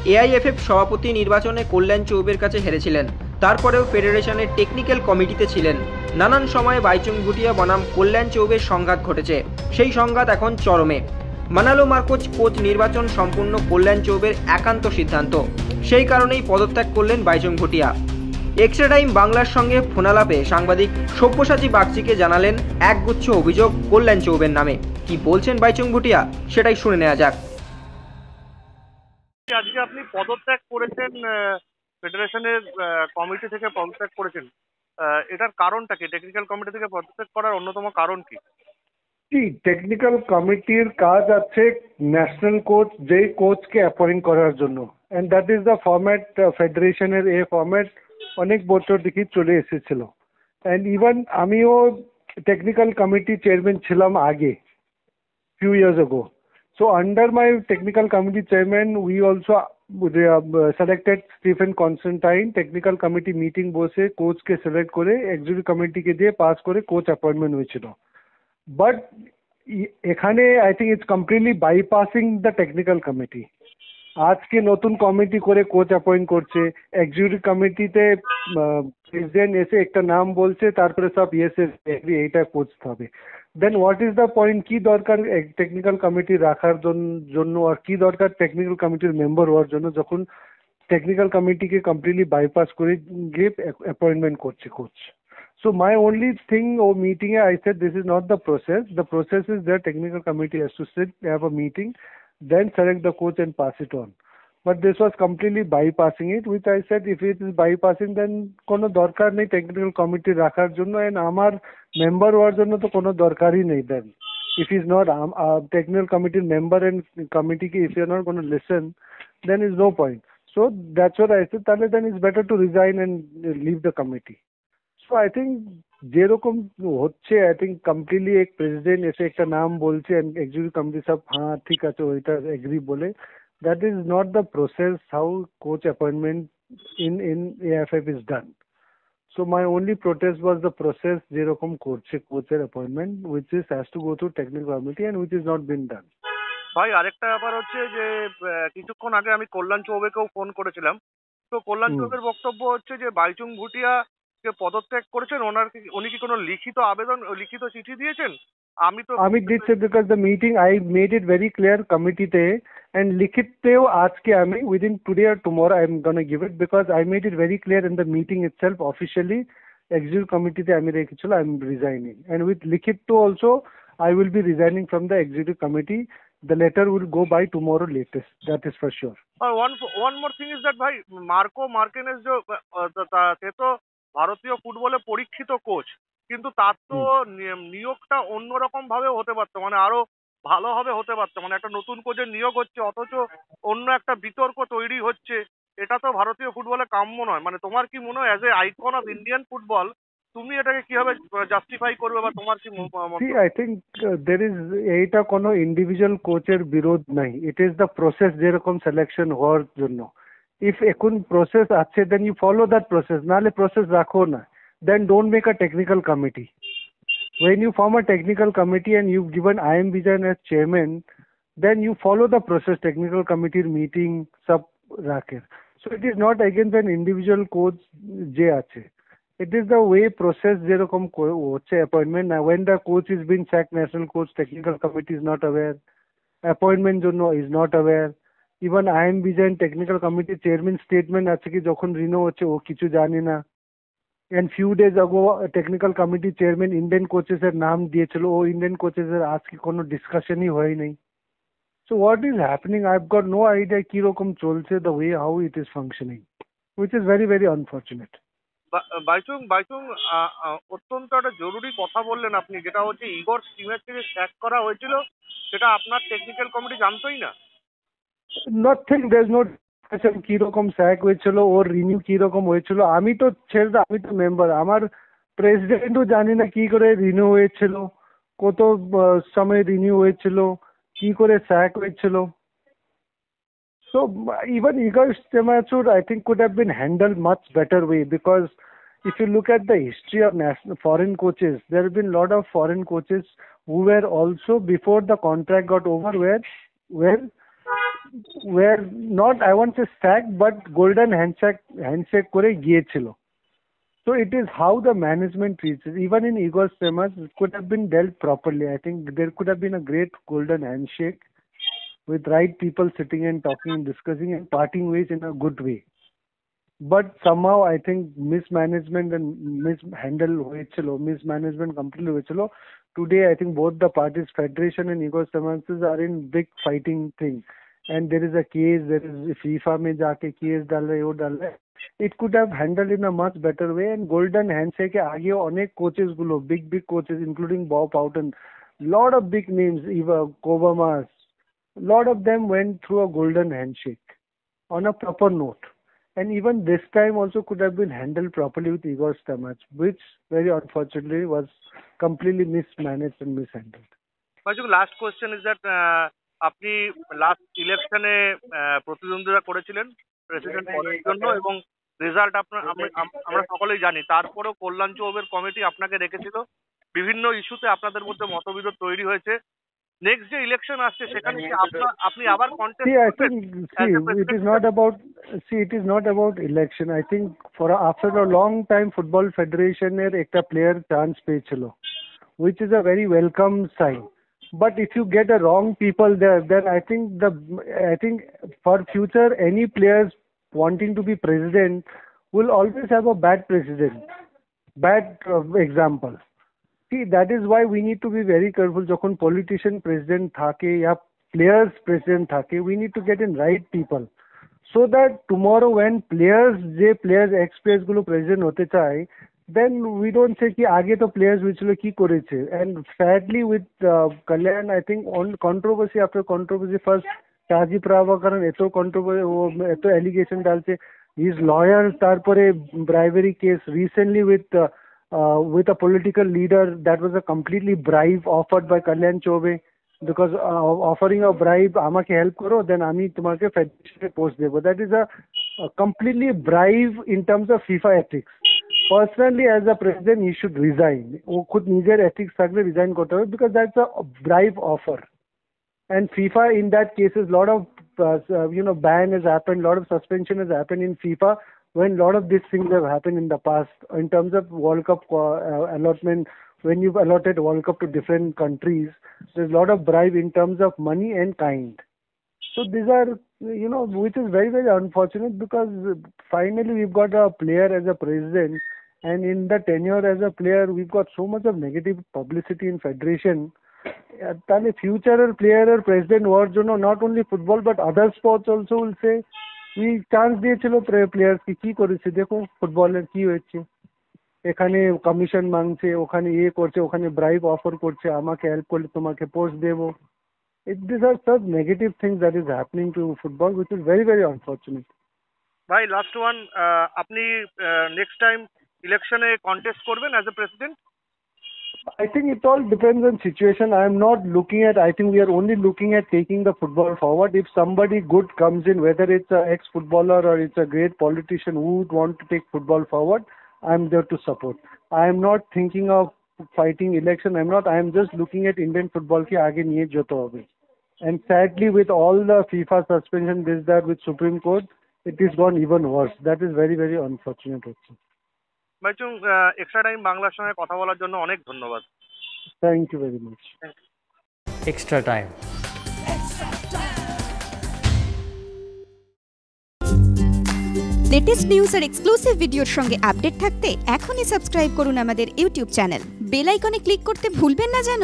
AIFF সভাপতি নির্বাচনে কল্যাণ চৌবের কাছে হেরেছিলেন, তারপরেও ফেডারেশনের টেকনিক্যাল কমিটিতে ছিলেন। নানান সময়ে বাইচুং ভুটিয়া বনাম কল্যাণ চৌবের সংঘাত ঘটেছে, সেই সংঘাত এখন চরমে। মানালো মার্কোচ কোচ নির্বাচন সম্পূর্ণ কল্যাণ চৌবের একান্ত সিদ্ধান্ত, সেই কারণেই পদত্যাগ করলেন বাইচুং ভুটিয়া। এক্সট্রা টাইম বাংলার সঙ্গে ফোনালাপে সাংবাদিক সব্যসাচী বাগচিকে জানালেন একগুচ্ছ অভিযোগ কল্যাণ চৌবের নামে। কি বলছেন বাইচুং ভুটিয়া, সেটাই শুনে নেওয়া যাক। আজকে আপনি পদত্যাগ করেছেন, ফেডারেশনের কমিটি থেকে পদত্যাগ করেছেন, এটার কারণটা কি? টেকনিক্যাল কমিটি থেকে পদত্যাগ করার অন্যতম কারণ কি? টেকনিক্যাল কমিটির কাজ আছে ন্যাশনাল কোচ, যেই কোচকে অ্যাপয়েন্ট করার জন্য, and that is the format. ফেডারেশনের এই ফরম্যাট অনেক বছর থেকে চলে এসেছিল। এন্ড ইভেন আমিও টেকনিক্যাল কমিটি চেয়ারম্যান ছিলাম আগে, few years ago. So under my technical committee chairman, we also selected Stephen Constantine. Technical committee meeting বসে কোচকে সিলেক্ট করে এক্সিকিউটিভ কমিটিকে দিয়ে পাস করে কোচ অ্যাপয়েন্টমেন্ট হয়েছিল। বাট এখানে I think it's completely bypassing the technical committee. আজকে নতুন কমিটি করে কোচ অ্যাপয়েন্ট করছে, এক্সিকিউটিভ কমিটিতে প্রেসিডেন্ট এসে একটা নাম বলছে, তারপরে সব ইয়েস এইটা কোচ হবে। দেন হোয়াট ইজ দ্য পয়েন্ট? কি দরকার টেকনিক্যাল কমিটি রাখার জন্য, আর কি দরকার টেকনিক্যাল কমিটির মেম্বার হওয়ার জন্য, যখন টেকনিক্যাল কমিটিকে কমপ্লিটলি বাইপাস করে গিয়ে অ্যাপয়েন্টমেন্ট করছে coach. So my only thing or meeting, I said this is not the process. The process is that technical committee has to sit, have a meeting, then select the coach and pass it on. But this was completely bypassing it, which I said if it is bypassing then কোনো দরকার নেই technical committee রাখার জন্য, and আমার member হওয়ার জন্য তো কোনো দরকারই নেই। Then if he's not technical committee member and committee, if you're not going to listen, then is no point. So that's what I said, then it's better to resign and leave the committee. So I think যেরকম হচ্ছে, I think completely এক president এসে একটা নাম বলছে and executive committee সব হ্যাঁ ঠিক আছে ওইটা এগ্রি বলে, that is not the process how coach appointment in AFF is done. So my only protest was the process যেরকম করছে কোচের appointment, which is has to go through technical committee and which is not been done. ভাই আরেকটা ব্যাপার হচ্ছে যে কিছুক্ষণ আগে আমি কল্যাণ চৌবেকেও ফোন করেছিলাম, তো কল্যাণ চৌবের বক্তব্য হচ্ছে যে বাইচুং ভুটিয়া যে পদত্যাগ করেছেন উনি কি কোনো লিখিত আবেদন, লিখিত চিঠি দিয়েছেন? আমি did say, because the meeting I made it very clear committee te, and লিখিতেও আজকে আমি within today or tomorrow I am going to give it, because I made it very clear in the meeting itself officially executive committee te আমি রেখেছিল I am resigning, and with লিখিত also I will be resigning from the executive committee. The letter will go by tomorrow latest, that is for sure. One more thing is that ভাই Marco মার্কেনেস যে সে তো ভারতীয় ফুটবলে পরীক্ষিত coach, কিন্তু তার তো নিয়োগটা অন্যরকম ভাবে হতে পারতো, মানে আরো ভালোভাবে হতে পারতো। মানে একটা নতুন কোচের নিয়োগ হচ্ছে অথচ অন্য একটা বিতর্ক তৈরি হচ্ছে, এটা তো ভারতীয় ফুটবলে কাম্য নয়। মানে তোমার কি মনে হয় as a icon of Indian football তুমি এটাকে কিভাবে জাস্টিফাই করবে, বা তোমার কি See, I think there is এইটা কোনো ইন্ডিভিজুয়াল কোচের বিরোধ নাই, ইট ইজ দ্য প্রসেস যেরকম সিলেকশন হওয়ার জন্য। ইফ এখন প্রসেস আছে then you follow that process, নাহলে প্রসেস রাখো না, then don't make a technical committee. When you form a technical committee and you've given IM Vijayan as chairman, then you follow the process, technical committee meeting sab rakhe. So it is not against an individual coach je ache. It is the way process যেরকম হচ্ছে appointment. Now when the coach is being sacked, national coach, technical committee is not aware, appointment জন্য is not aware. Even IM Vijayan technical committee chairman statement আছে কি যখন rhino হচ্ছে ও কিছু জানে না, and few days ago technical committee chairman Indian coaches এর নাম দিয়েছিল, ও Indian coaches এর আজকে কোনো ডিসকাশনই হয় নাই। So what is happening? I've got no idea কি রকম চলছে, the way how it is functioning, which is very very unfortunate. বাইচুং অত্যন্ত একটা জরুরি কথা বললেন আপনি, যেটা হচ্ছে ইগর স্টিমের থেকে স্যাক করা হয়েছিল, সেটা আপনার টেকনিক্যাল কমিটি জানতোই না। Nothing, there's no discussion কি রকম স্যাক হয়েছিল, ওর রিনিউ কি রকম হয়েছিল। আমি তো আমি তো মেম্বার, আমার প্রেসিডেন্টও জানি না কি করে রিনিউ হয়েছিল, কত সময় রিনিউ হয়েছিল, কি করে স্যাক হয়েছিল। So even Igor Stimatsur, I think, could have been handled much better way, because if you look at the history of national foreign coaches, there have been a lot of foreign coaches who were also, before the contract got over, where were not, I won't say sacked, but golden handshake করে গিয়েছিল. So it is how the management treats it. Even in Igor Stemas, it could have been dealt properly. I think there could have been a great golden handshake with right people sitting and talking and discussing and parting ways in a good way. But somehow I think mismanagement and mismanagement completely হয়েছিল. Today I think both the parties, Federation and Igor Stemas, are in big fighting thing. And there is a case, there is FIFA में जाके case डाल रहे वो डाल रहे. It could have handled in a much better way. And golden handshake के आगे अनेक coaches Gulo, big coaches including Bob Houghton, lot of big names, Eva Kovamas, lot of them went through a golden handshake on a proper note. And even this time also could have been handled properly with Igor Stemas, which very unfortunately was completely mismanaged and mishandled. Last question is that আপনি last ইলেকশনে প্রতিদ্বন্দ্বিতা করেছিলেন president পদের জন্য এবং result আমরা সকলেই জানি। তারপরেও কল্যাণ চৌবের কমিটি আপনাকে রেখেছিল, বিভিন্ন ইস্যুতে আপনাদের মধ্যে মতবিরোধ তৈরি হয়েছে। নেক্সট যে ইলেকশন আসছে সেখানে কি আপনি আবার কন্টেস্ট করবেন? it is not about election. I think after a long time football federation এর একটা প্লেয়ার চান্স পেয়েছিল, which is a very welcome sign. But if you get the wrong people there, then I think for future any players wanting to be president will always have a bad president, bad example. See, that is why we need to be very careful. যখন politician president থাকে या players president থাকে, we need to get in right people, so that tomorrow when players ex-players গুলো president হতে চায়, then we don't say ki aage to players which lo ki koreche. And sadly with Kalyan, I think on controversy after controversy, first Shaji Prabhakaran eto controversy, eto allegation dalche, his lawyer tarpore bribery case recently with a political leader, that was a completely bribe offered by Kalyan Choube, because offering a bribe, amake help karo, then ami tumake federation post debo. That is a completely bribe in terms of FIFA ethics. Personally, as a president, he should resign. वो खुद निजेर ethics থাকলে resign করতে হবে, because that's a bribe offer. And FIFA in that case is lot of ban has happened, lot of suspension has happened in FIFA when lot of these things have happened in the past in terms of World Cup allotment. When you've allotted World Cup to different countries, there's a lot of bribe in terms of money and kind. So these are, which is very, very unfortunate, because finally we've got a player as a president, and in the tenure as a player we've got so much of negative publicity in federation. Tale future player or president হওয়ার জন্য not only football but other sports also will say, we chance দিয়েছিল players কি করেছে, দেখো ফুটবলের কি হয়েছে, এখানে কমিশন মাংছে, ওখানে করছে, ওখানে ব্রাইব অফার করছে, আমাকে হেল্প করলে তোমাকে পোস্ট দেবো. These are such negative things that is happening to football, which is very, very unfortunate. ভাই লাস্ট ওয়ান, আপনি নেক্সট টাইম ইলেকশনে কন্টেস্ট করবেন as a president? I think it all depends on situation. I am not looking at, I think we are only looking at taking the football forward. If somebody good comes in, whether it's an ex-footballer or it's a great politician who would want to take football forward, I am there to support. I am not thinking of fighting election. I am just looking at Indian football ki aage niye joto hobe. And sadly with all the FIFA suspension, that with Supreme Court, it is gone even worse. That is very, very unfortunate also. Bhaichung, extra time বাংলার সঙ্গে কথা বলার জন্য অনেক ধন্যবাদ। Thank you very much. Extra time. Latest news আর exclusive ভিডিওর সঙ্গে আপডেট থাকতে এখনই সাবস্ক্রাইব করুন আমাদের ইউটিউব চ্যানেল। বেল আইকনে ক্লিক করতে ভুলবেন না যেন।